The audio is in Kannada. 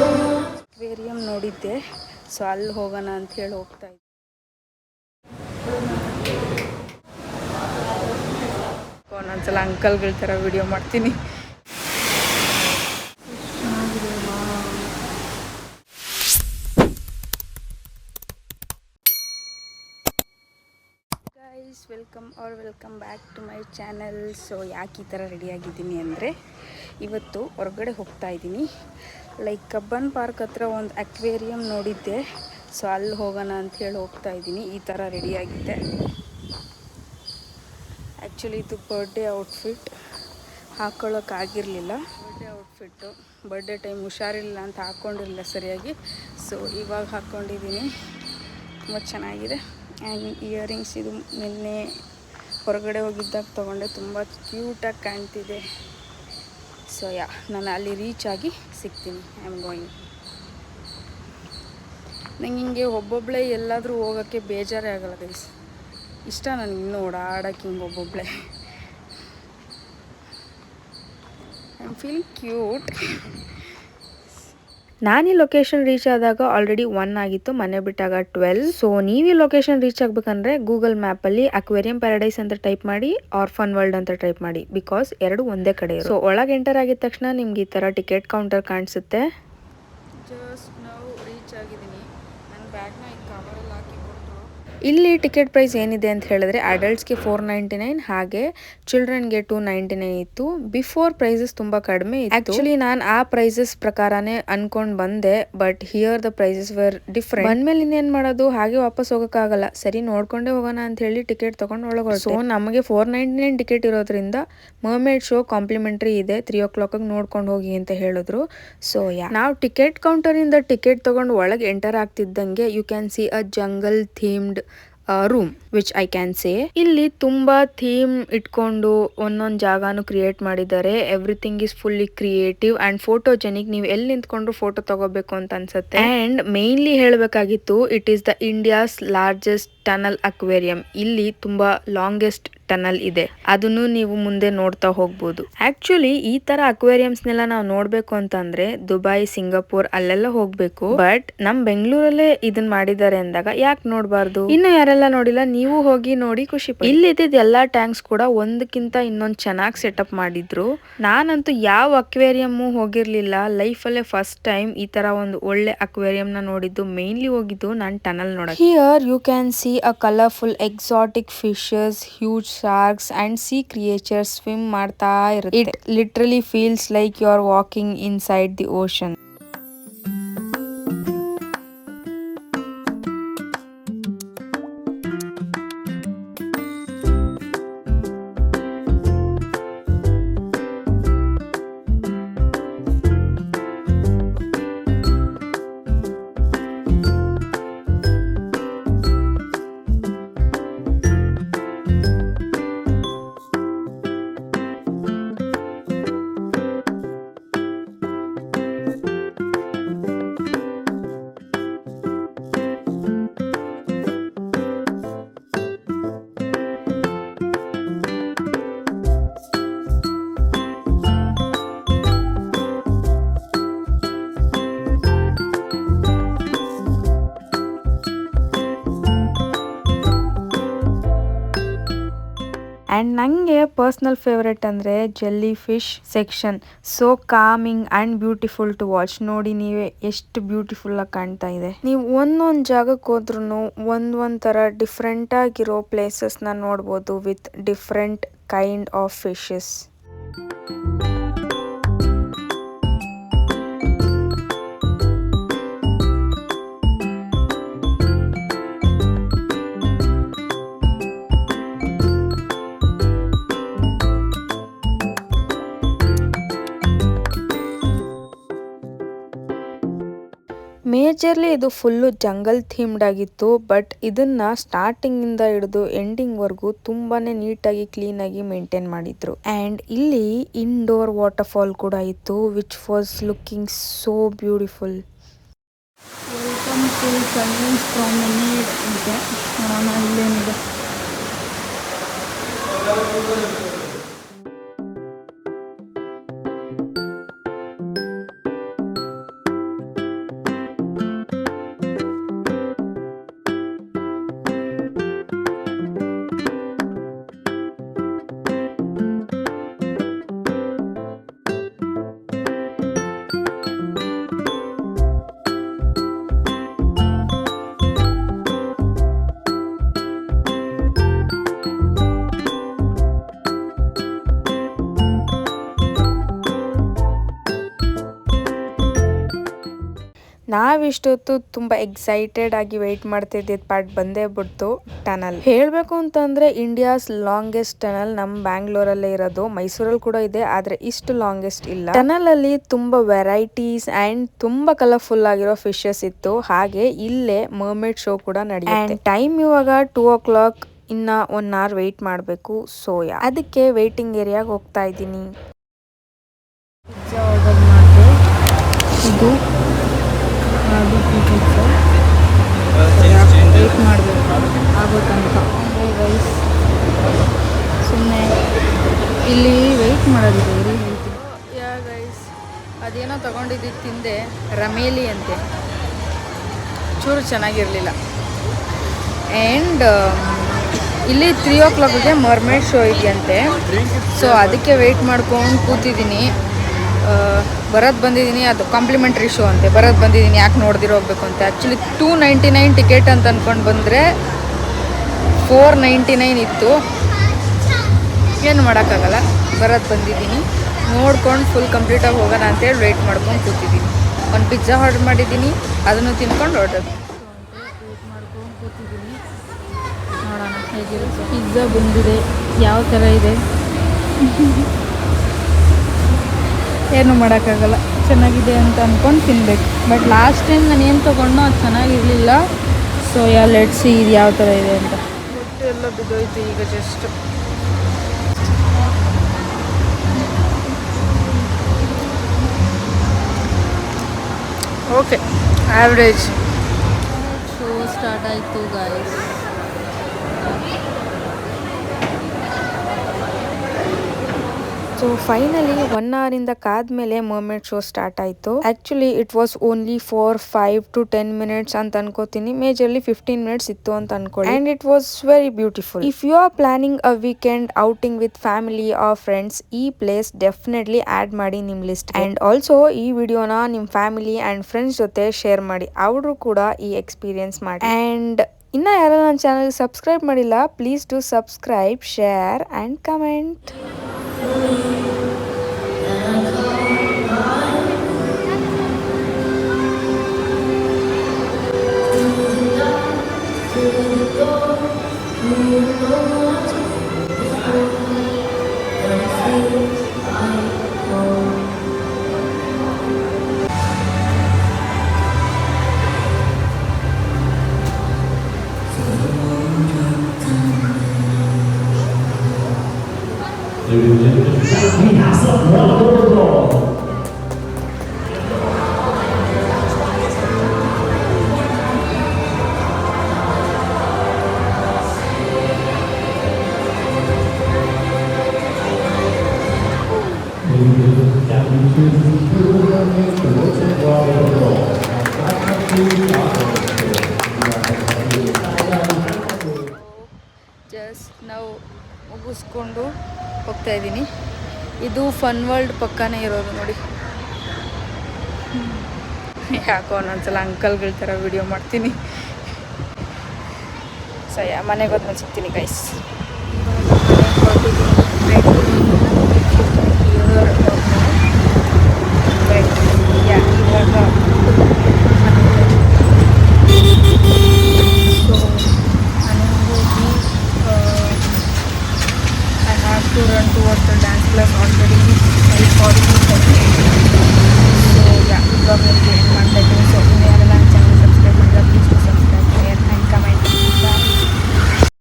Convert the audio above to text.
ಅಕ್ವೇರಿಯಂ ನೋಡಿದ್ದೆ, ಸೊ ಅಲ್ಲಿ ಹೋಗೋಣ ಅಂತ ಹೇಳಿ ಹೋಗ್ತಾ ಇದ್ದೆ. ಒಂದೊಂದ್ಸಲ ಅಂಕಲ್ಗಳ ಥರ ವಿಡಿಯೋ ಮಾಡ್ತೀನಿ. Guys, welcome back to my channel. So ಯಾಕೆ ಈ ಥರ ರೆಡಿಯಾಗಿದ್ದೀನಿ ಅಂದರೆ, ಇವತ್ತು ಹೊರಗಡೆ ಹೋಗ್ತಾ ಇದ್ದೀನಿ. ಲೈಕ್ ಕಬ್ಬನ್ ಪಾರ್ಕ್ ಹತ್ರ ಒಂದು ಅಕ್ವೇರಿಯಂ ನೋಡಿದ್ದೆ, ಸೊ ಅಲ್ಲಿ ಹೋಗೋಣ ಅಂತ ಹೇಳಿ ಹೋಗ್ತಾ ಇದ್ದೀನಿ. ಈ ಥರ ರೆಡಿಯಾಗಿದ್ದೆ. ಆ್ಯಕ್ಚುಲಿ ಇದು ಬರ್ಡೇ ಔಟ್ಫಿಟ್ ಹಾಕ್ಕೊಳ್ಳೋಕ್ಕಾಗಿರಲಿಲ್ಲ. ಬರ್ಡೇ ಟೈಮ್ ಹುಷಾರಿಲ್ಲ ಅಂತ ಹಾಕ್ಕೊಂಡಿರಲಿಲ್ಲ ಸರಿಯಾಗಿ. ಸೊ ಇವಾಗ ಹಾಕ್ಕೊಂಡಿದ್ದೀನಿ, ತುಂಬ ಚೆನ್ನಾಗಿದೆ. ಆ್ಯಂಡ್ ಇಯರಿಂಗ್ಸ್ ಇದು ನಿನ್ನೆ ಹೊರಗಡೆ ಹೋಗಿದ್ದಾಗ ತೊಗೊಂಡೆ, ತುಂಬ ಕ್ಯೂಟಾಗಿ ಕಾಣ್ತಿದೆ. ಸೊ ನಾನು ಅಲ್ಲಿ ರೀಚ್ ಆಗಿ ಸಿಗ್ತೀನಿ. I am going. ನಂಗೆ ಹಿಂಗೆ ಒಬ್ಬೊಬ್ಬಳೇ ಎಲ್ಲಾದರೂ ಹೋಗೋಕ್ಕೆ ಬೇಜಾರೇ ಆಗೋಲ್ಲ ಗೈಸ್. ಇಷ್ಟ ನನಗೆ ಇನ್ನೂ ಓಡಾಡೋಕ್ಕೆ ಹಿಂಗೆ ಒಬ್ಬೊಬ್ಬಳೇ. I am feeling cute. ನಾನು ಈ ಲೊಕೇಶನ್ ರೀಚ್ ಆದಾಗ ಆಲ್ರೆಡಿ 1 ಆಗಿತ್ತು, ಮನೆ ಬಿಟ್ಟಾಗ 12. ಸೊ ನೀವು ಈ ಲೊಕೇಶನ್ ರೀಚ್ ಆಗಬೇಕಂದ್ರೆ ಗೂಗಲ್ ಮ್ಯಾಪಲ್ಲಿ ಅಕ್ವೇರಿಯಂ ಪ್ಯಾರಡೈಸ್ ಅಂತ ಟೈಪ್ ಮಾಡಿ, ಆರ್ಫನ್ ವರ್ಲ್ಡ್ ಅಂತ ಟೈಪ್ ಮಾಡಿ, ಬಿಕಾಸ್ ಎರಡು ಒಂದೇ ಕಡೆ ಇರೋ. ಸೊ ಒಳಗೆ ಎಂಟರ್ ಆಗಿದ ತಕ್ಷಣ ನಿಮ್ಗೆ ಈ ಥರ ಟಿಕೆಟ್ ಕೌಂಟರ್ ಕಾಣಿಸುತ್ತೆ. ಜಸ್ಟ್ ನಾವು ರೀಚ್ ಆಗಿದ್ದೀನಿ. ನನ್ನ ಬ್ಯಾಗ್ನ ಈ ಕವರಲ್ಲಿ ಹಾಕಿ ಕೊಟ್ಟರು. ಇಲ್ಲಿ ಟಿಕೆಟ್ ಪ್ರೈಸ್ ಏನಿದೆ ಅಂತ ಹೇಳಿದ್ರೆ, ಅಡಲ್ಟ್ಸ್ಗೆ 499, ಹಾಗೆ ಚಿಲ್ಡ್ರನ್ಗೆ 299 ಇತ್ತು. ಬಿಫೋರ್ ಪ್ರೈಸಸ್ ತುಂಬ ಕಡಿಮೆ ಇತ್ತು. ಆಕ್ಚುಲಿ ನಾನು ಆ ಪ್ರೈಸಸ್ ಪ್ರಕಾರನೇ ಅನ್ಕೊಂಡು ಬಂದೆ, but here the prices were different. ಬಂದ್ಮೇಲೆ ಇನ್ನೇನ್ ಮಾಡೋದು, ಹಾಗೆ ವಾಪಸ್ ಹೋಗೋಕ್ಕಾಗಲ್ಲ. ಸರಿ ನೋಡ್ಕೊಂಡೇ ಹೋಗೋಣ ಅಂತ ಹೇಳಿ ಟಿಕೆಟ್ ತಗೊಂಡು ಒಳಗೆ. ಸೊ ನಮಗೆ 499 ಟಿಕೆಟ್ ಇರೋದ್ರಿಂದ ಮರ್ಮೇಡ್ ಶೋ ಕಾಂಪ್ಲಿಮೆಂಟ್ರಿ ಇದೆ, 3 o'clock ನೋಡ್ಕೊಂಡು ಹೋಗಿ ಅಂತ ಹೇಳಿದ್ರು. ಸೊ ನಾವು ಟಿಕೆಟ್ ಕೌಂಟರಿಂದ ಟಿಕೆಟ್ ತಗೊಂಡು ಒಳಗೆ ಎಂಟರ್ ಆಗ್ತಿದ್ದಂಗೆ you can see a jungle themed room which I can say. ಇಲ್ಲಿ ತುಂಬಾ ಥೀಮ್ ಇಟ್ಕೊಂಡು ಒಂದೊಂದು ಜಾಗನು ಕ್ರಿಯೇಟ್ ಮಾಡಿದ್ದಾರೆ. Everything is fully creative and photogenic. ನೀವು ಎಲ್ಲಿ ನಿಂತ್ಕೊಂಡ್ರು ಫೋಟೋ ತಗೋಬೇಕು ಅಂತ ಅನ್ಸುತ್ತೆ. ಅಂಡ್ ಮೇನ್ಲಿ ಹೇಳಬೇಕಾಗಿತ್ತು, it is the India's largest tunnel aquarium. ಇಲ್ಲಿ ತುಂಬಾ ಲಾಂಗೆಸ್ಟ್ ಟನಲ್ ಇದೆ, ಅದನ್ನು ನೀವು ಮುಂದೆ ನೋಡ್ತಾ ಹೋಗ್ಬೋದು. ಆಕ್ಚುಲಿ ಈ ತರ ಅಕ್ವೇರಿಯಂಸ್ನೆಲ್ಲ ನಾವು ನೋಡ್ಬೇಕು ಅಂತಂದ್ರೆ ದುಬೈ, ಸಿಂಗಾಪುರ್ ಅಲ್ಲೆಲ್ಲ ಹೋಗ್ಬೇಕು. ಬಟ್ ನಮ್ ಬೆಂಗಳೂರಲ್ಲೇ ಇದನ್ ಮಾಡಿದ್ದಾರೆ ಅಂದಾಗ ಯಾಕೆ ನೋಡ್ಬಾರ್ದು? ಇನ್ನು ಯಾರೆಲ್ಲ ನೋಡಿಲ್ಲ, ನೀವು ಹೋಗಿ ನೋಡಿ ಖುಷಿ ಪಡಿ. ಇಲ್ಲಿ ಇದ್ದಿದ್ದ ಎಲ್ಲಾ ಟ್ಯಾಂಕ್ಸ್ ಕೂಡ ಒಂದಕ್ಕಿಂತ ಇನ್ನೊಂದು ಚೆನ್ನಾಗಿ ಸೆಟಪ್ ಮಾಡಿದ್ರು. ನಾನಂತೂ ಯಾವ ಅಕ್ವೇರಿಯಂ ಹೋಗಿರ್ಲಿಲ್ಲ, ಲೈಫ್ ಅಲ್ಲೇ ಫಸ್ಟ್ ಟೈಮ್ ಈ ತರ ಒಂದು ಒಳ್ಳೆ ಅಕ್ವೇರಿಯಂ ನ ನೋಡಿದ್ದು. ಮೇನ್ಲಿ ಹೋಗಿದ್ದು ನಾನು ಟನಲ್ ನೋಡಕ್ಕೆ. Here you can see a colorful exotic fishes, huge sharks and sea creatures swim ಮಾಡ್ತಾ ಇರುತ್ತೆ. It literally feels like you are walking inside the ocean. And ನನಗೆ ಪರ್ಸ್ನಲ್ ಫೇವ್ರೆಟ್ ಅಂದರೆ jellyfish section. So calming and beautiful to watch. ನೋಡಿ ನೀವೇ ಎಷ್ಟು ಬ್ಯೂಟಿಫುಲ್ಲಾಗಿ ಕಾಣ್ತಾ ಇದೆ. ನೀವು ಒಂದೊಂದು ಜಾಗಕ್ಕೆ ಹೋದ್ರೂ ಒಂದೊಂದು ಥರ ಡಿಫ್ರೆಂಟ್ ಆಗಿರೋ ಪ್ಲೇಸಸ್ನ ನೋಡ್ಬೋದು with different kind of fishes. Majorly ಇದು ಫುಲ್ಲು ಜಂಗಲ್ ಥೀಮ್ಡ್ ಆಗಿತ್ತು, ಬಟ್ ಇದನ್ನ ಸ್ಟಾರ್ಟಿಂಗ್ ಇಂದ ಹಿಡಿದು ಎಂಡಿಂಗ್ ವರ್ಗು ತುಂಬಾನೇ ನೀಟಾಗಿ ಕ್ಲೀನಾಗಿ ಮೇಂಟೈನ್ ಮಾಡಿದ್ರು. ಆ್ಯಂಡ್ ಇಲ್ಲಿ ಇಂಡೋರ್ ವಾಟರ್ ಫಾಲ್ ಕೂಡ ಇತ್ತು, which was looking so beautiful. Welcome to convince promenade ಇದೆ. ಇಲ್ಲೇನಿದೆ ನಾವಿಷ್ಟೊತ್ತು ತುಂಬ ಎಕ್ಸೈಟೆಡ್ ಆಗಿ ವೆಯ್ಟ್ ಮಾಡ್ತಿದ್ದಿದ್ದು ಪಾರ್ಟ್ ಬಂದೇ ಬಿಡ್ತು, ಟನಲ್. ಹೇಳಬೇಕು ಅಂತಂದರೆ ಇಂಡಿಯಾಸ್ ಲಾಂಗೆಸ್ಟ್ ಟನಲ್ ನಮ್ಮ ಬ್ಯಾಂಗ್ಳೂರಲ್ಲೇ ಇರೋದು. ಮೈಸೂರಲ್ಲಿ ಕೂಡ ಇದೆ, ಆದರೆ ಇಷ್ಟು ಲಾಂಗೆಸ್ಟ್ ಇಲ್ಲ. ಟನಲಲ್ಲಿ ತುಂಬ ವೆರೈಟೀಸ್ ಆ್ಯಂಡ್ ತುಂಬ ಕಲರ್ಫುಲ್ ಆಗಿರೋ ಫಿಶಸ್ ಇತ್ತು. ಹಾಗೆ ಇಲ್ಲೇ ಮರ್ಮೇಡ್ ಶೋ ಕೂಡ ನಡೆಯುತ್ತೆ. ಟೈಮ್ ಇವಾಗ 2 o'clock. ಇನ್ನ 1 hour ವೆಯ್ಟ್ ಮಾಡಬೇಕು. ಸೋಯಾ ಅದಕ್ಕೆ ವೇಟಿಂಗ್ ಏರಿಯಾಗೆ ಹೋಗ್ತಾ ಇದ್ದೀನಿ. ಪಿಜ್ಜಾ ಆರ್ಡರ್ ಮಾಡಿದೆ. ಇದು ವೆಯ್ಟ್ ಮಾಡಬೇಕು ಆಗೋ ತನಕ. ರೈಸ್ ಸುಮ್ಮನೆ ಇಲ್ಲಿ ವೆಯ್ಟ್ ಮಾಡೋದಿದೆ. ಇಲ್ಲಿ ಯಾ ಗೈಸ್, ಅದೇನೋ ತೊಗೊಂಡಿದ್ದು ತಿಂದೆ, ರಮೇಲಿ ಅಂತೆ, ಚೂರು ಚೆನ್ನಾಗಿರಲಿಲ್ಲ. ಆ್ಯಂಡ್ ಇಲ್ಲಿ 3 o'clockಗೆ ಮರ್ಮೇಡ್ ಶೋ ಇದೆಯಂತೆ. ಸೊ ಅದಕ್ಕೆ ವೆಯ್ಟ್ ಮಾಡ್ಕೊಂಡು ಕೂತಿದ್ದೀನಿ. ಬಂದಿದ್ದೀನಿ, ಅದು ಕಾಂಪ್ಲಿಮೆಂಟ್ರಿ ಶೋ ಅಂತೆ. ಬಂದಿದ್ದೀನಿ, ಯಾಕೆ ನೋಡ್ದಿರೋ ಹೋಗ್ಬೇಕು ಅಂತ. ಆ್ಯಕ್ಚುಲಿ 299 ಟಿಕೆಟ್ ಅಂತ ಅಂದ್ಕೊಂಡು ಬಂದರೆ 499 ಇತ್ತು. ಏನು ಮಾಡೋಕ್ಕಾಗಲ್ಲ, ಬಂದಿದ್ದೀನಿ. ನೋಡ್ಕೊಂಡು ಫುಲ್ ಕಂಪ್ಲೀಟಾಗಿ ಹೋಗೋಣ ಅಂತೇಳಿ ವೆಯ್ಟ್ ಮಾಡ್ಕೊಂಡು ಕೂತಿದ್ದೀನಿ. ಒಂದು ಪಿಜ್ಜಾ ಆರ್ಡರ್ ಮಾಡಿದ್ದೀನಿ, ಅದನ್ನು ತಿನ್ಕೊಂಡು ಹೊರಟೋದು. ವೆಯ್ಟ್ ಮಾಡ್ಕೊಂಡು ಕೂತಿದ್ದೀನಿ, ನೋಡೋಣ ಹೇಗಿರುತ್ತೆ. ಪಿಜ್ಜಾ ಬಂದಿದೆ, ಯಾವ ಥರ ಇದೆ ಏನು ಮಾಡೋಕ್ಕಾಗಲ್ಲ. ಚೆನ್ನಾಗಿದೆ ಅಂತ ಅಂದ್ಕೊಂಡು ತಿನ್ನಬೇಕು. ಬಟ್ ಲಾಸ್ಟ್ ಟೈಮ್ ನಾನು ಏನು ತೊಗೊಂಡೋ ಅದು ಚೆನ್ನಾಗಿರಲಿಲ್ಲ. ಸೊ ಲೆಟ್ಸ್ ಸಿ ಇದು ಯಾವ ಥರ ಇದೆ ಅಂತ. ಹೊಟ್ಟೆ ಎಲ್ಲ ಬಿದ್ದೋಯ್ತು ಈಗ just. Okay, average. Show start ಆಯಿತು ಗಾಯ್ಸ್. ಸೊ ಫೈನಲಿ 1 hour ಕಾದ್ಮೇಲೆ ಮರ್ಮೇಡ್ ಶೋ ಸ್ಟಾರ್ಟ್ ಆಯಿತು. Actually it was only for 5 to 10 minutes ಅಂತ ಅನ್ಕೋತೀನಿ. ಮೇಜರ್ಲಿ 15 minutes ಇತ್ತು ಅಂತ ಅನ್ಕೊಳ್ಳಿ. And it was very beautiful. If you are planning a weekend outing with family or friends, ಈ ಪ್ಲೇಸ್ ಡೆಫಿನೆಟ್ಲಿ ಆ್ಯಡ್ ಮಾಡಿ ನಿಮ್ಮ ಲಿಸ್ಟ್. ಆ್ಯಂಡ್ ಆಲ್ಸೋ ಈ ವಿಡಿಯೋನ ನಿಮ್ಮ ಫ್ಯಾಮಿಲಿ ಆ್ಯಂಡ್ ಫ್ರೆಂಡ್ಸ್ ಜೊತೆ ಶೇರ್ ಮಾಡಿ, ಅವರು ಕೂಡ ಈ ಎಕ್ಸ್ಪೀರಿಯನ್ಸ್ ಮಾಡಿ. ಆ್ಯಂಡ್ ಇನ್ನು ಯಾರು ನನ್ನ ಚಾನಲ್ ಸಬ್ಸ್ಕ್ರೈಬ್ ಮಾಡಿಲ್ಲ, please do subscribe, share and comment. Just ನಾವು ಮುಗಿಸ್ಕೊಂಡು ಹೋಗ್ತಾ ಇದ್ದೀನಿ. ಇದು ಫನ್ ವರ್ಲ್ಡ್ ಪಕ್ಕನೇ ಇರೋದು ನೋಡಿ. ಯಾಕೋ ಒಂದೊಂದ್ಸಲ ಅಂಕಲ್ಗಳ ಥರ ವಿಡಿಯೋ ಮಾಡ್ತೀನಿ. ಮನೆಗೆ ಹೋದ್ಮೇಲೆ ಸಿಗ್ತೀನಿ ಗೈಸ್.